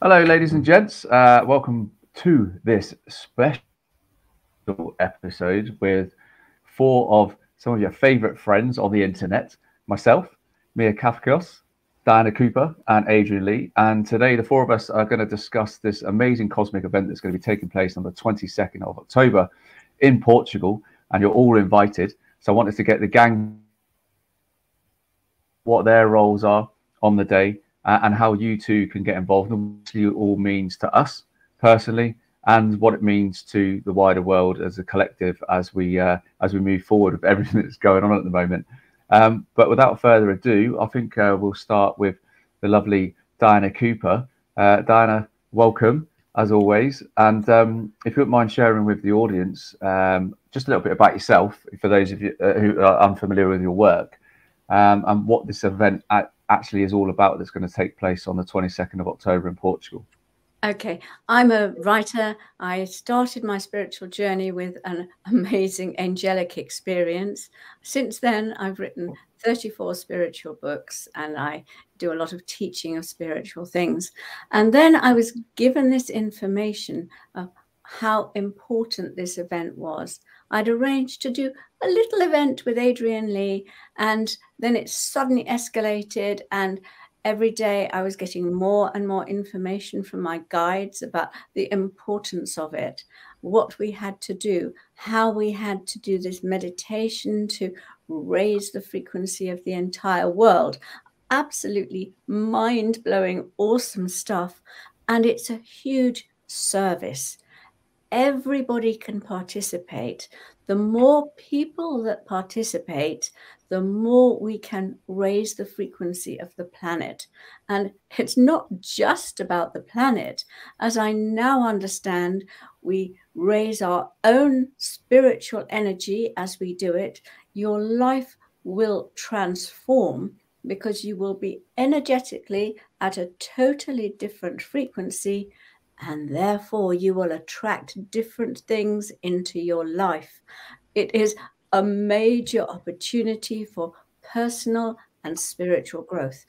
Hello, ladies and gents. Welcome to this special episode with four of some of your favourite friends on the internet. Myself, Mia Kafkios, Diana Cooper, and Adrian Lee. And today, the four of us are going to discuss this amazing cosmic event that's going to be taking place on the 22nd of October in Portugal. And you're all invited. So I wanted to get the gang, what their roles are on the day, and how you two can get involved, and what it all means to us personally, and what it means to the wider world as a collective as we move forward with everything that's going on at the moment. But without further ado, I think we'll start with the lovely Diana Cooper. Diana, welcome as always, and if you wouldn't mind sharing with the audience just a little bit about yourself, for those of you who are unfamiliar with your work, and what this event actually is all about that's going to take place on the 22nd of October in Portugal. Okay, I'm a writer. I started my spiritual journey with an amazing angelic experience. Since then, I've written 34 spiritual books, and I do a lot of teaching of spiritual things. And then I was given this information of how important this event was. I'd arranged to do a little event with Adrian Lee, and then it suddenly escalated, and every day I was getting more and more information from my guides about the importance of it, what we had to do, how we had to do this meditation to raise the frequency of the entire world. Absolutely mind-blowing, awesome stuff. And it's a huge service. Everybody can participate. The more people that participate, the more we can raise the frequency of the planet. And it's not just about the planet. As I now understand, we raise our own spiritual energy as we do it. Your life will transform because you will be energetically at a totally different frequency, and therefore you will attract different things into your life. It is a major opportunity for personal and spiritual growth,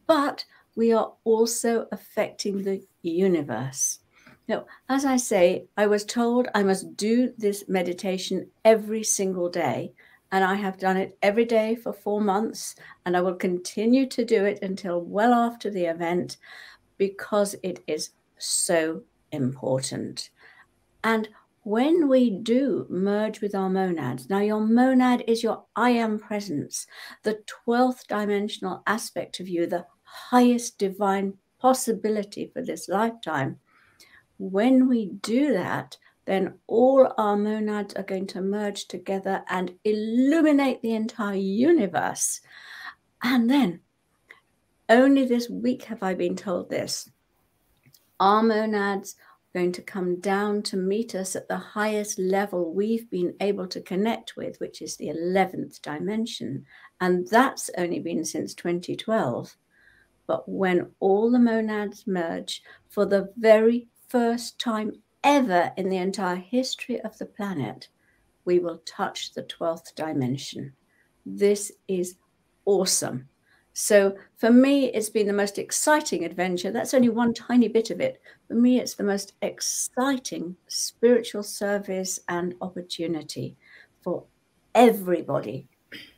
but we are also affecting the universe. Now, as I say, I was told I must do this meditation every single day, and I have done it every day for 4 months, and I will continue to do it until well after the event, because it is so important. And when we do merge with our monads, now your monad is your I am presence, the 12th dimensional aspect of you, the highest divine possibility for this lifetime. When we do that, then all our monads are going to merge together and illuminate the entire universe. And then, only this week have I been told this, our monads are going to come down to meet us at the highest level we've been able to connect with, which is the 11th dimension. And that's only been since 2012. But when all the monads merge for the very first time ever in the entire history of the planet, we will touch the 12th dimension. This is awesome. So for me, it's been the most exciting adventure. That's only one tiny bit of it. For me, it's the most exciting spiritual service and opportunity for everybody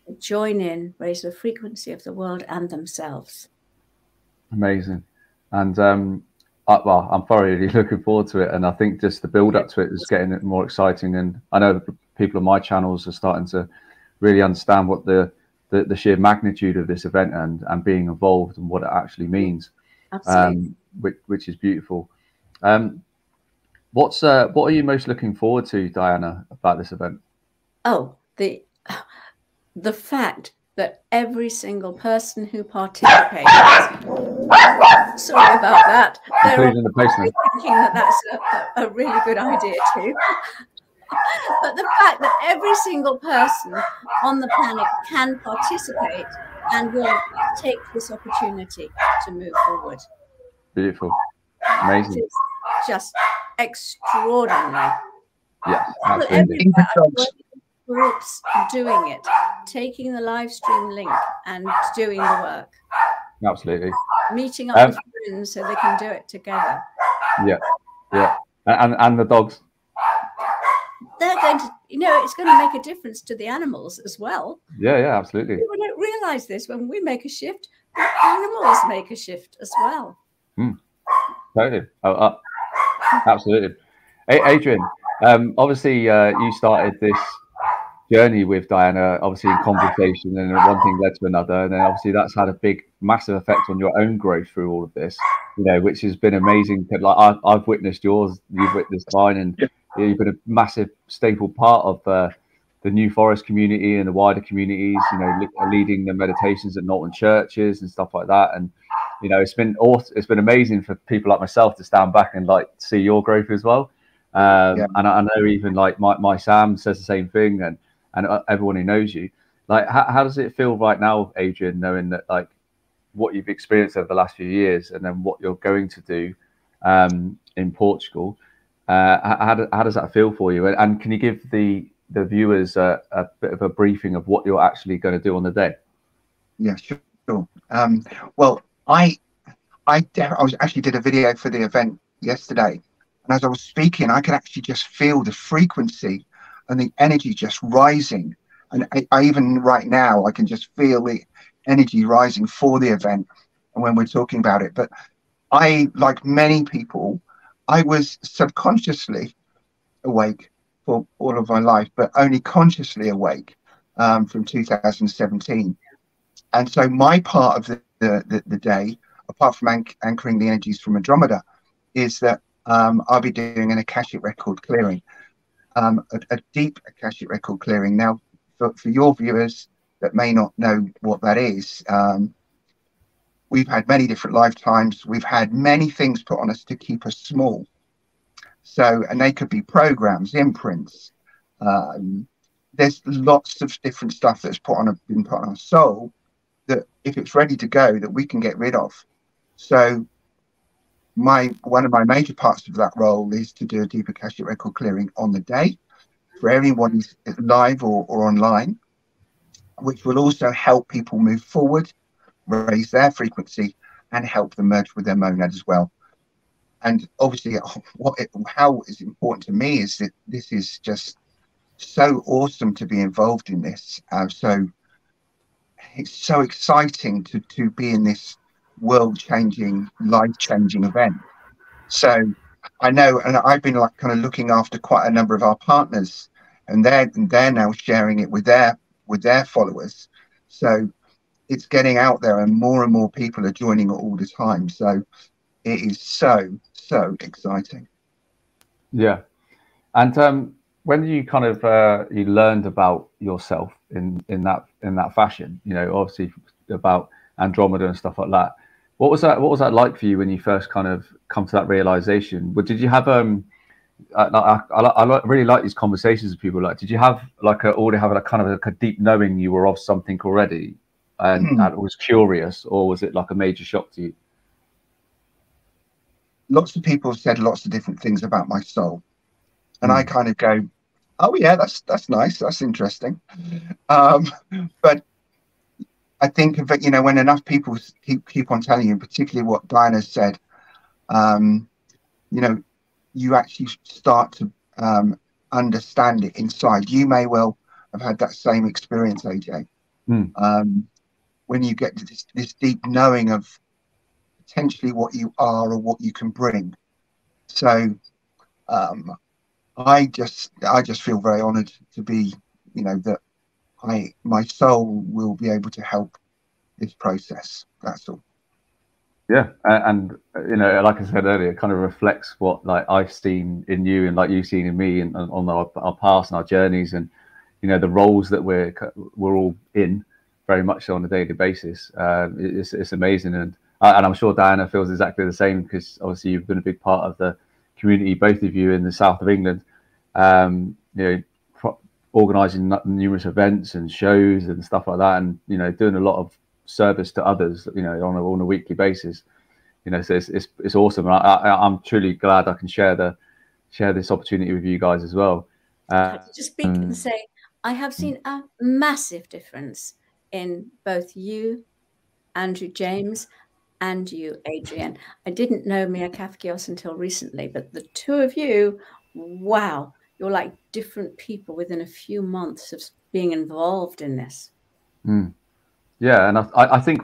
to join in, raise the frequency of the world and themselves. Amazing. And I'm thoroughly looking forward to it. And I think just the build up to it is getting more exciting. And I know the people on my channels are starting to really understand what the sheer magnitude of this event and being involved and what it actually means, which is beautiful. What are you most looking forward to, Diana, about this event? Oh, the fact that every single person who participates, sorry about that, they're thinking that that's a really good idea too. But the fact that every single person on the planet can participate and will take this opportunity to move forward. Beautiful. Amazing. It's just extraordinary. Yes, groups doing it, taking the live stream link and doing the work. Absolutely. Meeting up with friends so they can do it together. Yeah, yeah. And the dogs. They're going to, you know, it's going to make a difference to the animals as well. Yeah, yeah, absolutely. People don't realize this. When we make a shift, the animals make a shift as well. Totally. Absolutely. Adrian, obviously you started this journey with Diana, obviously in conversation, and one thing led to another, and then obviously that's had a big, massive effect on your own growth through all of this, you know, which has been amazing. Like I've witnessed yours, you've witnessed mine, and you've been a massive staple part of the New Forest community and the wider communities, you know, leading the meditations at Norton churches and stuff like that. And you know, it's been awesome. It's been amazing for people like myself to stand back and like see your growth as well. And I know even like my Sam says the same thing, and everyone who knows you. Like, how does it feel right now, Adrian, knowing that like what you've experienced over the last few years, and then what you're going to do in Portugal? How does that feel for you? And can you give the viewers a bit of a briefing of what you're actually going to do on the day? Yeah, sure. Well, I actually did a video for the event yesterday, and as I was speaking, I could actually just feel the frequency and the energy just rising. And I even right now, I can just feel the energy rising for the event and when we're talking about it. But I, like many people, I was subconsciously awake for all of my life, but only consciously awake from 2017. And so my part of the day, apart from anchoring the energies from Andromeda, is that I'll be doing an Akashic record clearing, a deep Akashic record clearing. Now, for your viewers that may not know what that is, we've had many different lifetimes. We've had many things put on us to keep us small. So, and they could be programs, imprints. There's lots of different stuff that's been put on our soul that, if it's ready to go, that we can get rid of. So one of my major parts of that role is to do a deep Akashic record clearing on the day for everyone who's live or online, which will also help people move forward, raise their frequency, and help them merge with their monad as well. And obviously, how is important to me is that this is just so awesome to be involved in this. So it's so exciting to be in this world-changing, life-changing event. So I know, and I've been like kind of looking after quite a number of our partners, and they're now sharing it with their followers. So it's getting out there, and more people are joining it all the time. So it is so exciting. Yeah. And when you kind of you learned about yourself in that fashion, you know, obviously about Andromeda and stuff like that, what was that like for you when you first kind of come to that realization? Did you have I really like these conversations with people. Like, did you have like already have like kind of a deep knowing you were of something already, and was curious, or was it like a major shock to you? Lots of people have said lots of different things about my soul, and I kind of go, oh yeah, that's nice, that's interesting. But I think of it, you know, when enough people keep on telling you, particularly what Diana said, you know, you actually start to understand it inside. You may well have had that same experience, AJ. When you get to this deep knowing of potentially what you are or what you can bring. So I just feel very honored to be, you know, that my soul will be able to help this process. That's all. Yeah, and you know, like I said earlier, it kind of reflects what like I've seen in you and like you've seen in me, and on our past and our journeys, and you know, the roles that we're all in very much on a daily basis. It's amazing, and I'm sure Diana feels exactly the same, because obviously you've been a big part of the community, both of you in the south of England. You know, organising numerous events and shows and stuff like that, and you know, doing a lot of service to others, you know, on a weekly basis, you know. So it's awesome, and I'm truly glad I can share this opportunity with you guys as well. Just speak and say, I have seen a massive difference in both you, Andrew James, and you, Adrian. I didn't know Mia Kafkios until recently, but the two of you, wow, you're like different people within a few months of being involved in this. Yeah, and I think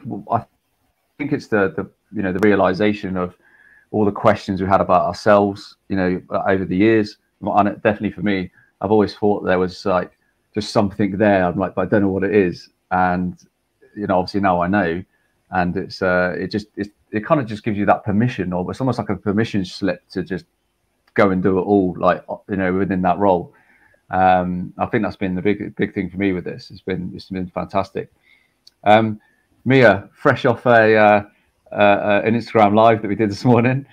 it's the you know, the realization of all the questions we had about ourselves, you know, over the years. And definitely for me, I've always thought there was like just something there. I'm like, but I don't know what it is. And you know, obviously now I know, and it's it kind of just gives you that permission, or it's almost like a permission slip to just go and do it all, like, you know, within that role. I think that's been the big thing for me with this. It's been fantastic. Mia, fresh off an Instagram live that we did this morning.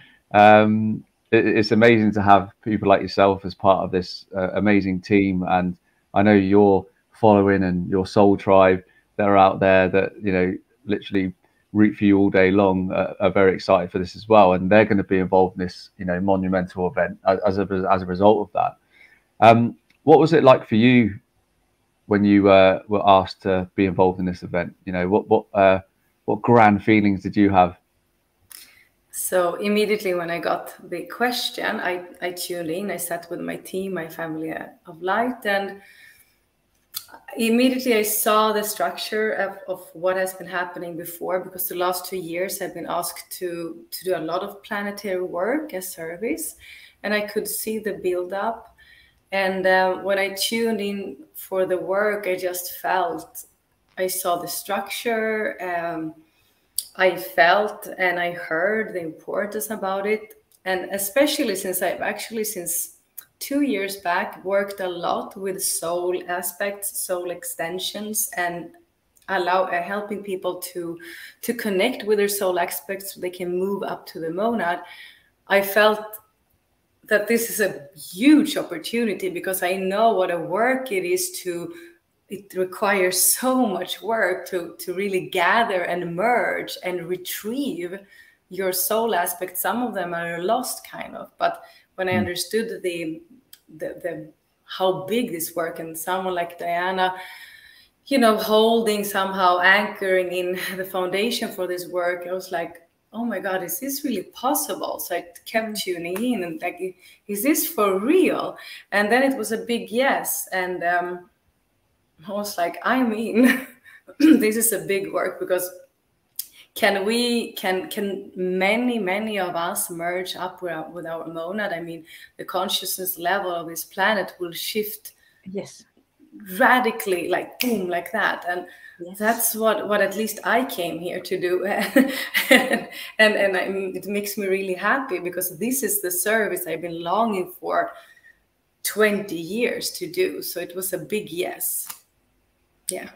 It's amazing to have people like yourself as part of this amazing team, and I know your following and your soul tribe that are out there that, you know, literally root for you all day long are very excited for this as well, and they're going to be involved in this, you know, monumental event as a result of that. What was it like for you when you were asked to be involved in this event? You know, what grand feelings did you have? So immediately when I got the question, I tuned in. I sat with my team, my family of light, and immediately I saw the structure of what has been happening before, because the last 2 years I've been asked to do a lot of planetary work as service, and I could see the build up. And when I tuned in for the work, I just felt, I saw the structure, I felt and I heard the importance about it. And especially since I've actually, since 2 years back, worked a lot with soul aspects, soul extensions, and helping people to connect with their soul aspects so they can move up to the monad. I felt that this is a huge opportunity, because I know what a work it is it requires so much work to really gather and merge and retrieve your soul aspects. Some of them are lost kind of, but when I understood the how big this work, and someone like Diana, you know, holding, somehow anchoring in the foundation for this work, I was like, oh my God, is this really possible? So I kept tuning in and like, is this for real? And then it was a big yes. And I was like, I mean, this is a big work, because can many of us merge up with our monad? I mean, the consciousness level of this planet will shift radically, like boom, like that. And that's what at least I came here to do. and it makes me really happy, because this is the service I've been longing for 20 years to do. So it was a big yes. Yeah.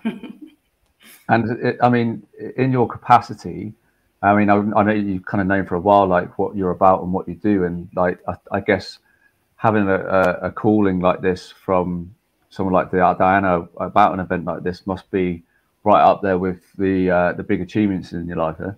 And I mean, in your capacity, I mean, I know you've kind of known for a while, like what you're about and what you do. And like, I guess having a calling like this from someone like Diana about an event like this must be right up there with the big achievements in your life, huh?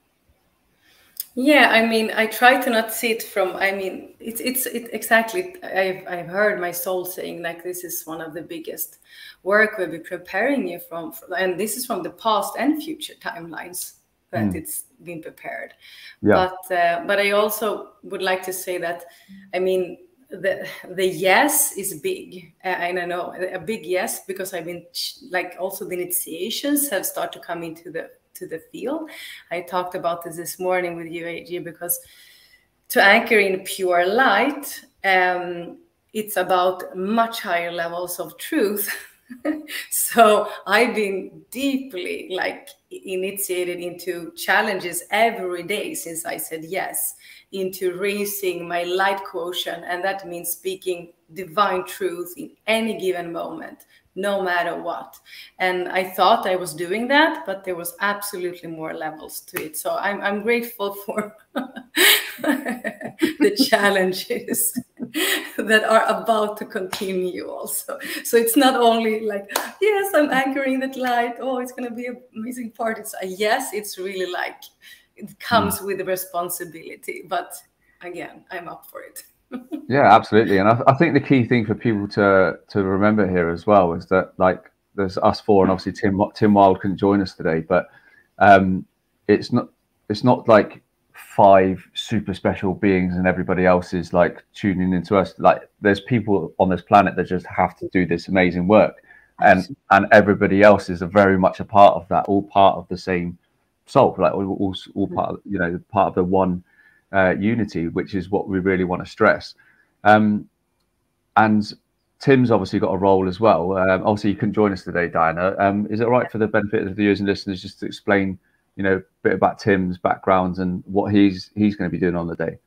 Yeah, I mean, I try to not see it from, I mean, it's exactly, I've heard my soul saying like, this is one of the biggest work we'll be preparing you from, and this is from the past and future timelines that it's been prepared. Yeah. But I also would like to say that, I mean, the yes is big, and I know a big yes, because I've been like, also the initiations have started to come into the field. I talked about this morning with you, AG, because to anchor in pure light, it's about much higher levels of truth. So I've been deeply like initiated into challenges every day since I said yes, into raising my light quotient. And that means speaking divine truth in any given moment, no matter what. And I thought I was doing that, but there was absolutely more levels to it. So I'm grateful for the challenges that are about to continue also. So it's not only like, yes, I'm anchoring that light, oh, it's going to be an amazing part. It's a yes, it's really like, it comes with the responsibility. But again, I'm up for it. Yeah, absolutely. And I think the key thing for people to remember here as well is that, like, there's us four, and obviously Tim Wild couldn't join us today, but it's it's not like 5 super special beings and everybody else is like tuning into us. Like there's people on this planet that just have to do this amazing work, and everybody else is very much a part of that, all part of the same soul, like all part of, you know, part of the one unity, which is what we really want to stress. And Tim's obviously got a role as well. Obviously, you couldn't join us today, Diana. Is it all right for the benefit of the viewers and listeners just to explain, you know, a bit about Tim's background and what he's going to be doing on the day?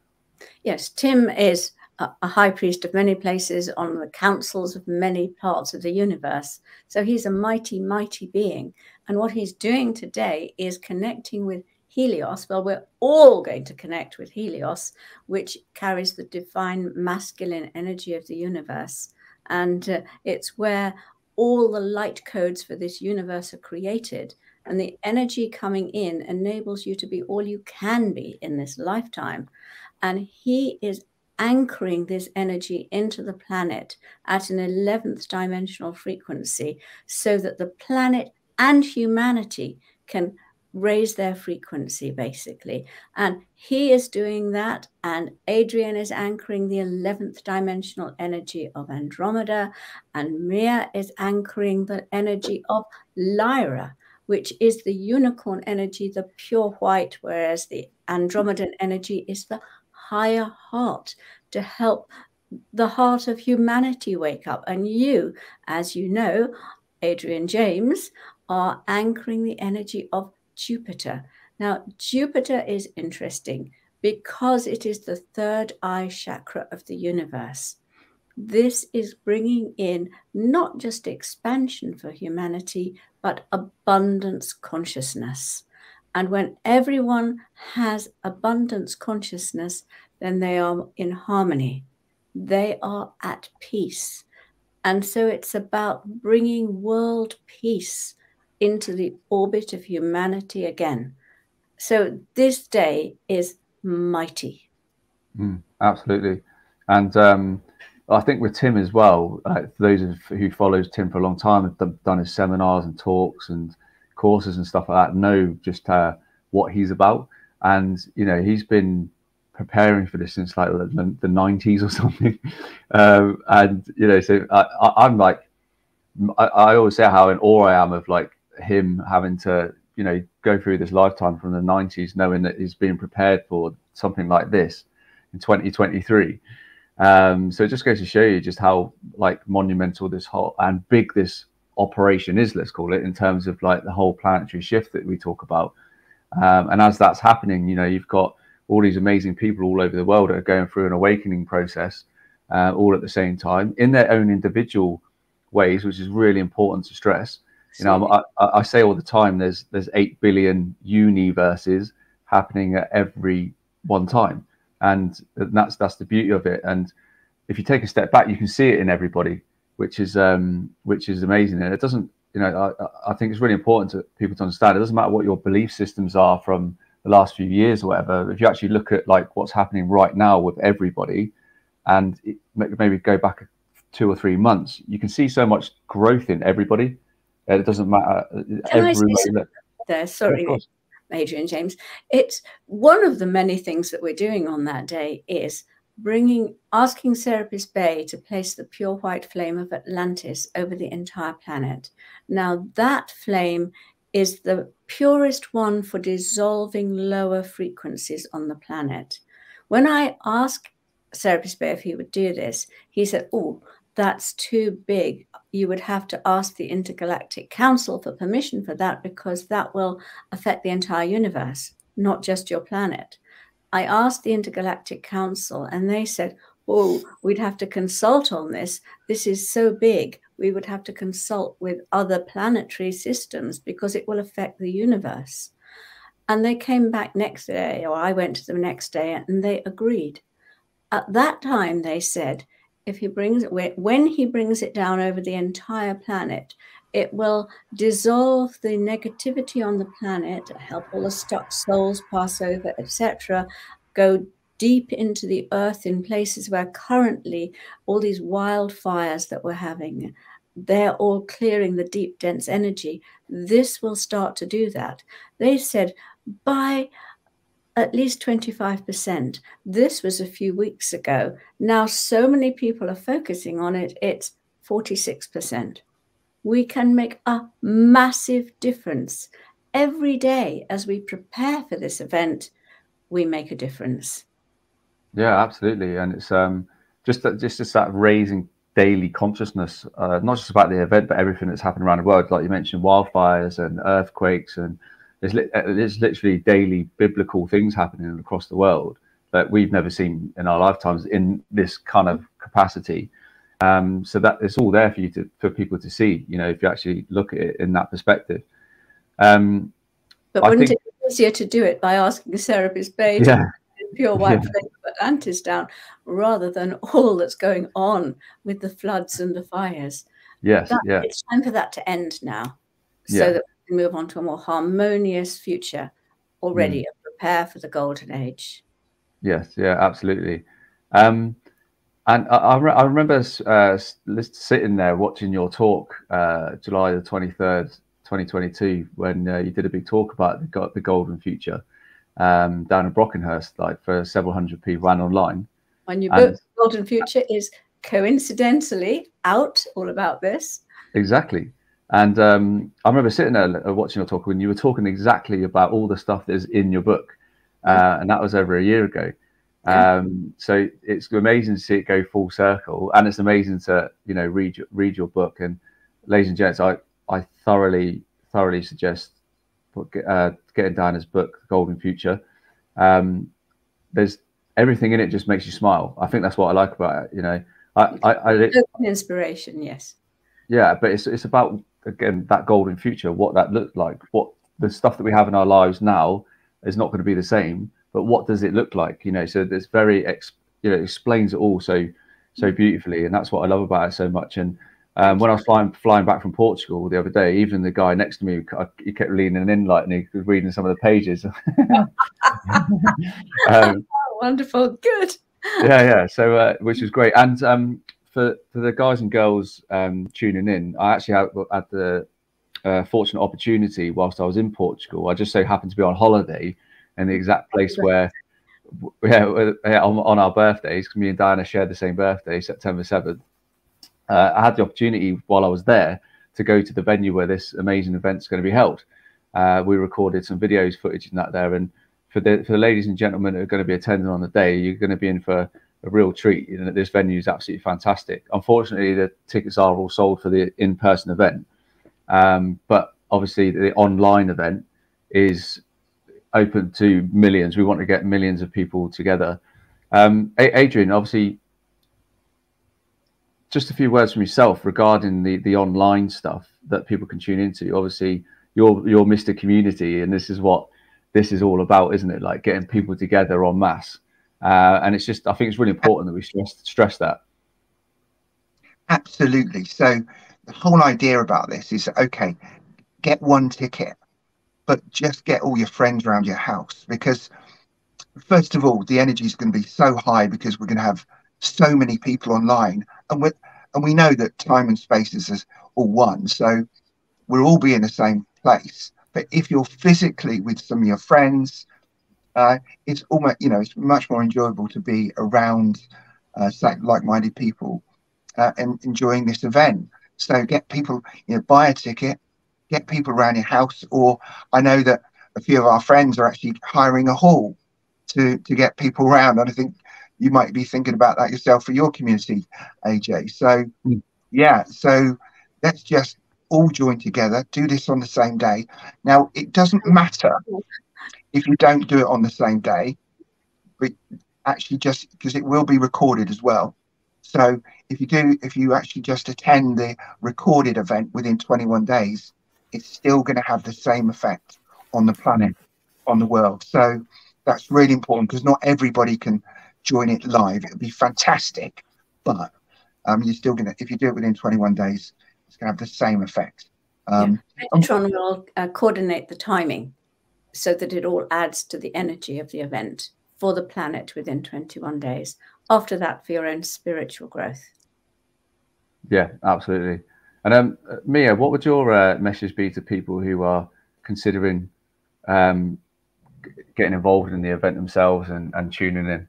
Yes, Tim is a high priest of many places, on the councils of many parts of the universe. So he's a mighty, mighty being. And what he's doing today is connecting with Helios. Well, we're all going to connect with Helios, which carries the divine masculine energy of the universe. And it's where all the light codes for this universe are created. And the energy coming in enables you to be all you can be in this lifetime. And he is anchoring this energy into the planet at an 11th dimensional frequency, so that the planet and humanity can raise their frequency, basically. And he is doing that, and Adrian is anchoring the 11th dimensional energy of Andromeda, and Mia is anchoring the energy of Lyra, which is the unicorn energy, the pure white, whereas the Andromedan energy is the higher heart, to help the heart of humanity wake up. And you, as you know, Adrian James, are anchoring the energy of Jupiter. Now, Jupiter is interesting because it is the third eye chakra of the universe. This is bringing in not just expansion for humanity, but abundance consciousness. And when everyone has abundance consciousness, then they are in harmony. They are at peace. And so it's about bringing world peace into the orbit of humanity again. So this day is mighty. Absolutely. And I think with Tim as well, those who follows Tim for a long time, have done his seminars and talks and courses and stuff like that, know just what he's about. And, you know, he's been preparing for this since like the 90s or something. And, you know, so I'm like, I always say how in awe I am of like him having to, you know, go through this lifetime from the 90s, knowing that he's being prepared for something like this in 2023. So it just goes to show you just how like monumental this whole and big this operation is, let's call it, in terms of like the whole planetary shift that we talk about. And as that's happening, you know, you've got all these amazing people all over the world that are going through an awakening process, all at the same time in their own individual ways, which is really important to stress. You know, I say all the time, there's 8 billion universes happening at every one time, and that's the beauty of it. And if you take a step back, you can see it in everybody, which is amazing. And it doesn't, you know, I think it's really important to people to understand. It doesn't matter what your belief systems are from the last few years or whatever. If you actually look at like what's happening right now with everybody, and maybe go back 2 or 3 months, you can see so much growth in everybody. It doesn't matter. Can I say something there? Sorry, Adrian James. It's one of the many things that we're doing on that day is asking Serapis Bey to place the pure white flame of Atlantis over the entire planet. Now, that flame is the purest one for dissolving lower frequencies on the planet. When I asked Serapis Bey if he would do this, he said, "Oh, that's too big. You would have to ask the Intergalactic Council for permission for that, because that will affect the entire universe, not just your planet." I asked the Intergalactic Council and they said, "Oh, we'd have to consult on this. This is so big. We would have to consult with other planetary systems because it will affect the universe." And they came back next day, or I went to them next day, and they agreed. At that time, they said, when he brings it down over the entire planet, it will dissolve the negativity on the planet, help all the stuck souls pass over, etc., go deep into the earth in places where currently all these wildfires that we're having, they're all clearing the deep, dense energy. This will start to do that. They said by at least 25%. This was a few weeks ago. Now so many people are focusing on it, it's 46%. We can make a massive difference. Every day as we prepare for this event, we make a difference. Yeah, absolutely. And it's just that raising daily consciousness, not just about the event, but everything that's happening around the world. Like you mentioned, wildfires and earthquakes, and there's literally daily biblical things happening across the world that we've never seen in our lifetimes in this kind of capacity. So that it's all there for people to see, you know, if you actually look at it in that perspective. But wouldn't it be easier to do it by asking Serapis Bey to put pure white flame of Atlantis down, rather than all that's going on with the floods and the fires? Yes, It's time for that to end now, so that we can move on to a more harmonious future already and prepare for the golden age. Yes, yeah, absolutely. And I remember sitting there watching your talk, July the 23rd, 2022, when you did a big talk about the golden future down in Brockenhurst, like for several hundred people and online. My new book, Golden Future, is coincidentally out all about this. Exactly. And I remember sitting there watching your talk when you were talking exactly about all the stuff that is in your book. And that was over a year ago. So it's amazing to see it go full circle, and it's amazing to, you know, read your book. And ladies and gents, I thoroughly suggest getting Diana's book, The Golden Future. There's everything in it just makes you smile. I think that's what I like about it. You know, I inspiration, yes. Yeah, but it's about, again, that golden future, what that looked like, what the stuff that we have in our lives now is not going to be the same. But what does it look like? You know, so there's explains it all so beautifully, and that's what I love about it so much. And when I was flying back from Portugal the other day, even the guy next to me, he kept leaning in, like, and he was reading some of the pages. Wonderful, good. Yeah. So which was great. And for the guys and girls tuning in, I actually had the fortunate opportunity whilst I was in Portugal. I just so happened to be on holiday in the exact place where, on our birthdays, because me and Diana shared the same birthday, September 7th. I had the opportunity while I was there to go to the venue where this amazing event's going to be held. We recorded some videos, footage and that there. And for the ladies and gentlemen who are going to be attending on the day, you're going to be in for a real treat. You know, this venue is absolutely fantastic. Unfortunately, the tickets are all sold for the in-person event. But obviously the online event is open to millions. We want to get millions of people together. Adrian, obviously, just a few words from yourself regarding the online stuff that people can tune into. Obviously, you're Mr. Community, and this is what this is all about, isn't it? Like getting people together en masse. And it's just, I think it's really important that we stress that. Absolutely. So the whole idea about this is, okay, get one ticket, but just get all your friends around your house, because first of all, the energy is going to be so high because we're going to have so many people online, and we know that time and space is all one, so we'll all be in the same place. But if you're physically with some of your friends, it's almost, you know, it's much more enjoyable to be around like-minded people and enjoying this event. So get people, you know, buy a ticket, get people around your house, or I know that a few of our friends are actually hiring a hall to get people around. And I think you might be thinking about that yourself for your community, AJ. So yeah, so let's just all join together, do this on the same day. Now, it doesn't matter if you don't do it on the same day, but actually just because it will be recorded as well. So if you actually just attend the recorded event within 21 days, it's still going to have the same effect on the planet, on the world. So that's really important, because not everybody can join it live. It would be fantastic, but you're still going to, if you do it within 21 days, it's going to have the same effect. Metatron will coordinate the timing so that it all adds to the energy of the event for the planet within 21 days. After that, for your own spiritual growth. Yeah, absolutely. And Mia, what would your message be to people who are considering getting involved in the event themselves and tuning in?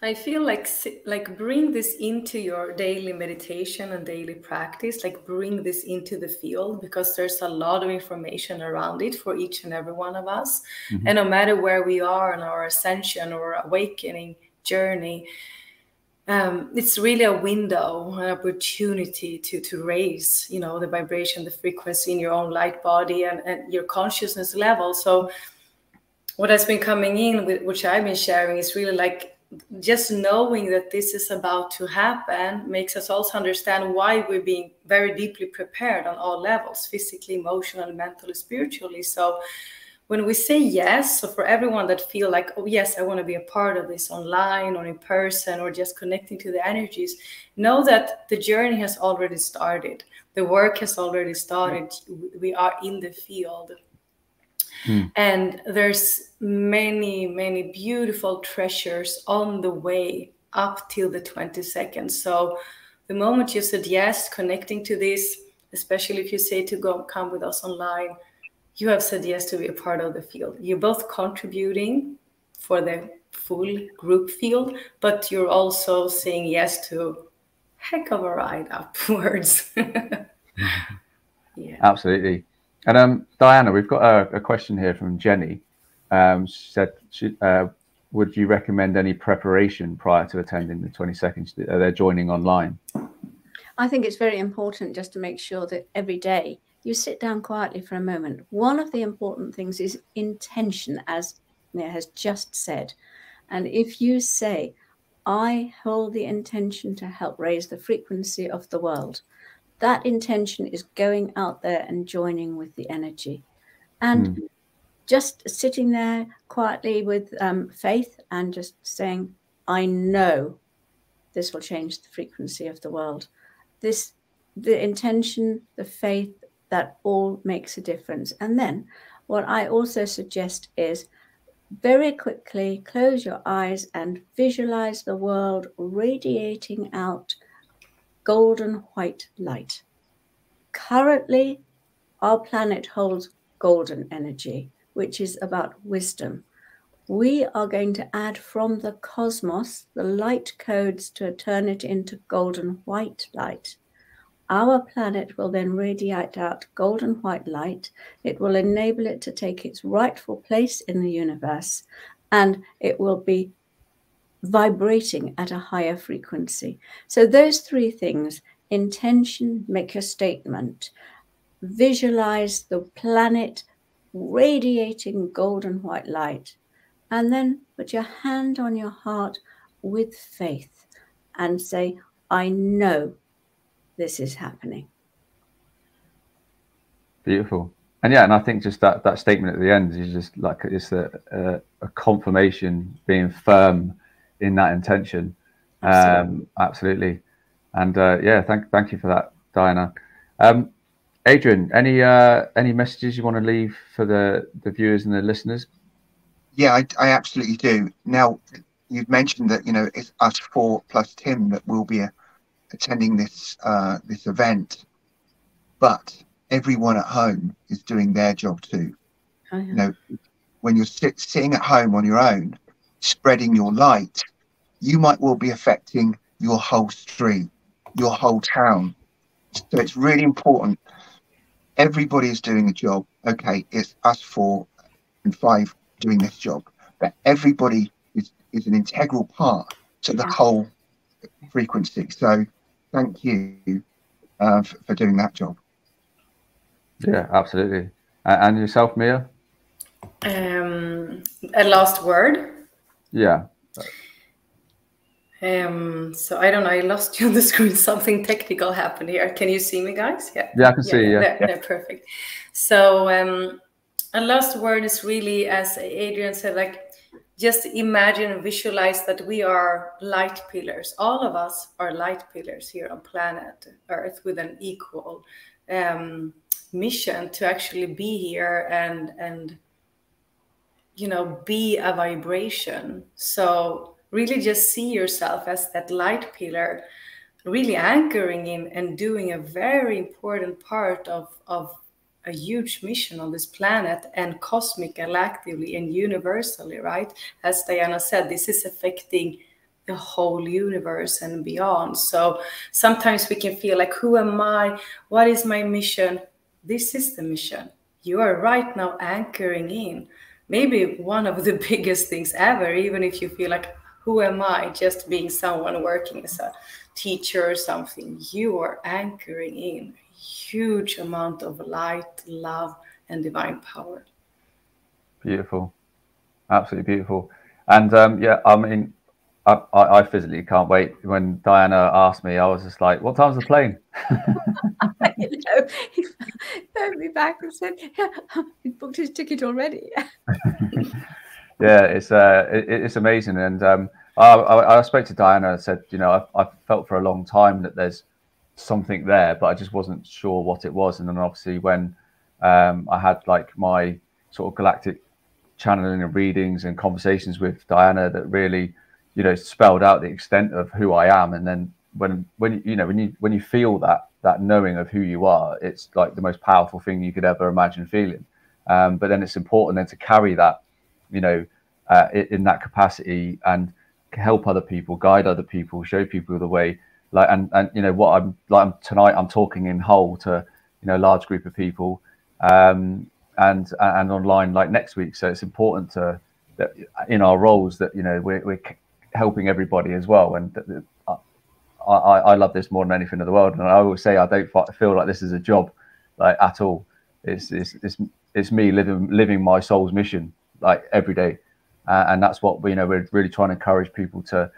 I feel like bring this into your daily meditation and daily practice, like bring this into the field, because there's a lot of information around it for each and every one of us. Mm-hmm. And no matter where we are in our ascension or awakening journey, it's really a window, an opportunity to raise, you know, the vibration, the frequency in your own light body and your consciousness level. So what has been coming in, which I've been sharing, is really like just knowing that this is about to happen makes us also understand why we're being very deeply prepared on all levels, physically, emotionally, mentally, spiritually. So when we say yes, so for everyone that feel like, oh yes, I want to be a part of this online or in person or just connecting to the energies, know that the journey has already started. The work has already started. We are in the field. And there's many, many beautiful treasures on the way up till the 22nd. So the moment you said yes, connecting to this, especially if you say to come with us online, you have said yes to be a part of the field. You're both contributing for the full group field, but you're also saying yes to heck of a ride upwards. Yeah, absolutely. And Diana, we've got a question here from Jenny. She said, would you recommend any preparation prior to attending the 22nd? They're joining online. I think it's very important just to make sure that every day you sit down quietly for a moment. One of the important things is intention, as Mia has just said. And if you say, I hold the intention to help raise the frequency of the world, that intention is going out there and joining with the energy. And just sitting there quietly with faith and just saying, I know this will change the frequency of the world. The intention, the faith, that all makes a difference. And then what I also suggest is very quickly close your eyes and visualize the world radiating out golden white light. Currently, our planet holds golden energy, which is about wisdom. We are going to add from the cosmos the light codes to turn it into golden white light. Our planet will then radiate out golden white light. It will enable it to take its rightful place in the universe, and it will be vibrating at a higher frequency. So those three things: intention, make a statement, visualize the planet radiating golden white light, and then put your hand on your heart with faith and say, I know this is happening. Beautiful. And yeah, and I think just that statement at the end is just like, it's a confirmation, being firm in that intention. Absolutely. And yeah, thank you for that, Diana. Adrian, any messages you want to leave for the viewers and the listeners? Yeah, I absolutely do. Now, you've mentioned that, you know, it's us four plus Tim that will be attending this event, but everyone at home is doing their job too. Oh, yeah. You know, when you're sitting at home on your own, spreading your light, you might well be affecting your whole street, your whole town. So it's really important. Everybody is doing a job. Okay, it's us 4 and 5 doing this job, but everybody is an integral part to the whole frequency. So thank you for doing that job. Yeah, absolutely. And yourself, Mia? A last word? Yeah. So I don't know, I lost you on the screen. Something technical happened here. Can you see me, guys? Yeah, I can see you. Yeah. No, perfect. So a last word is really, as Adrian said, like, just imagine and visualize that we are light pillars. All of us are light pillars here on planet Earth with an equal mission to actually be here and you know, be a vibration. So really just see yourself as that light pillar, really anchoring in and doing a very important part of a huge mission on this planet, and cosmic galactically and universally, right? As Diana said, this is affecting the whole universe and beyond. So sometimes we can feel like, who am I? What is my mission? This is the mission. You are right now anchoring in maybe one of the biggest things ever, even if you feel like, who am I? Just being someone working as a teacher or something. You are anchoring in a huge amount of light, love, and divine power. Beautiful. Absolutely beautiful. And yeah, I mean, I physically can't wait. When Diana asked me, I was just like, what time's the plane? You know, he phoned me back and said, yeah, he booked his ticket already. Yeah, it's amazing. And I spoke to Diana and said, you know, I felt for a long time that there's something there, but I just wasn't sure what it was. And then obviously when I had like my sort of galactic channeling and readings and conversations with Diana that really, you know, spelled out the extent of who I am. And then when you feel that knowing of who you are, it's like the most powerful thing you could ever imagine feeling. But then it's important then to carry that, you know, in that capacity and help other people, guide other people, show people the way. Like and you know what tonight I'm talking in whole to, you know, a large group of people, and online like next week. So it's important that in our roles that, you know, we're helping everybody as well. And I love this more than anything in the world. And I always say I don't feel like this is a job, like at all. It's me living my soul's mission like every day, and that's what we're really trying to encourage people to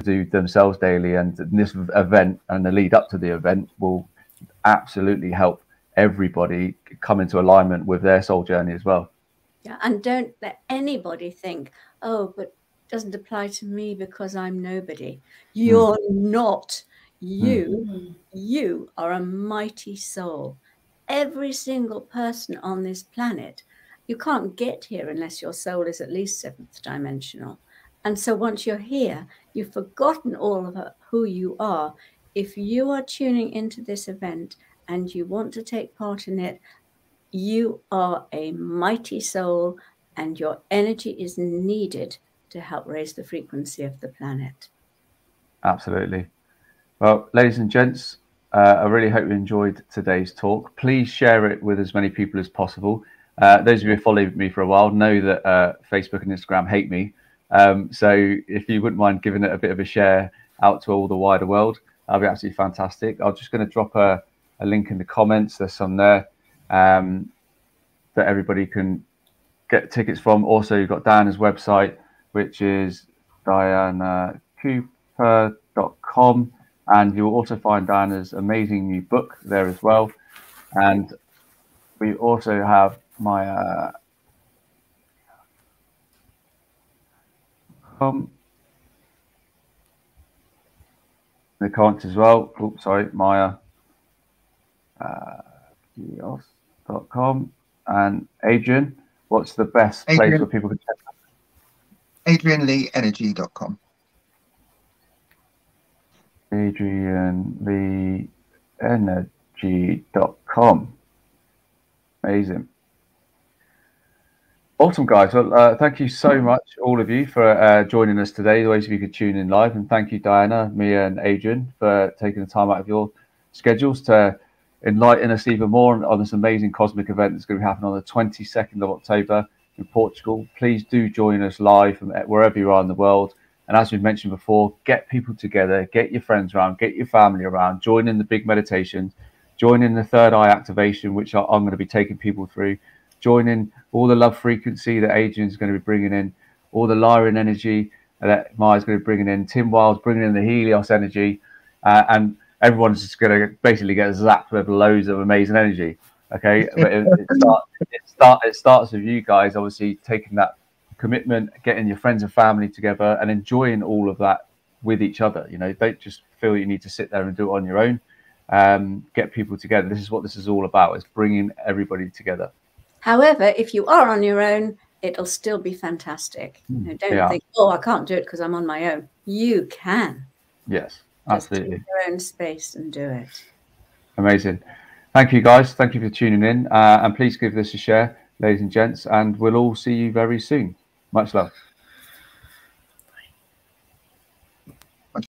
do themselves daily. And this event and the lead up to the event will absolutely help everybody come into alignment with their soul journey as well. Yeah, and don't let anybody think, oh, but it doesn't apply to me because I'm nobody. You're not. You are a mighty soul. Every single person on this planet. You can't get here unless your soul is at least 7th dimensional. And so once you're here, you've forgotten all of who you are. If you are tuning into this event and you want to take part in it, you are a mighty soul, and your energy is needed to help raise the frequency of the planet. Absolutely. Well, ladies and gents, I really hope you enjoyed today's talk. Please share it with as many people as possible. Those of you who followed me for a while know that Facebook and Instagram hate me. So if you wouldn't mind giving it a bit of a share out to all the wider world, that'd be absolutely fantastic. I'm just going to drop a link in the comments. There's some there that everybody can get tickets from. Also, you've got Diana's website, which is dianacooper.com. And you'll also find Diana's amazing new book there as well. And we also have my the comments as well. Oops, sorry, Maya.com. And Adrian, what's the best place where people can check out? AdrianLeeEnergy.com. AdrianLeeEnergy.com. Amazing. Awesome, guys. Well, thank you so much, all of you, for joining us today, those of you could tune in live. And thank you, Diana, Mia, and Adrian, for taking the time out of your schedules to enlighten us even more on this amazing cosmic event that's going to be happening on the 22nd of October in Portugal. Please do join us live from wherever you are in the world. And as we've mentioned before, get people together, get your friends around, get your family around, join in the big meditations, join in the third eye activation, which I'm going to be taking people through, join in all the love frequency that Adrian's going to be bringing in, all the Lyran energy that Maya's going to be bringing in, Tim Wild's bringing in the Helios energy, and everyone's just going to basically get zapped with loads of amazing energy. Okay, but it starts with you guys obviously taking that commitment, getting your friends and family together and enjoying all of that with each other. You know, don't just feel you need to sit there and do it on your own. Get people together. This is what this is all about, is bringing everybody together. However, if you are on your own, it'll still be fantastic. You know, don't think, oh, I can't do it because I'm on my own. You can. Yes, just absolutely. take your own space and do it. Amazing. Thank you, guys. Thank you for tuning in. And please give this a share, ladies and gents, and we'll all see you very soon. Much love.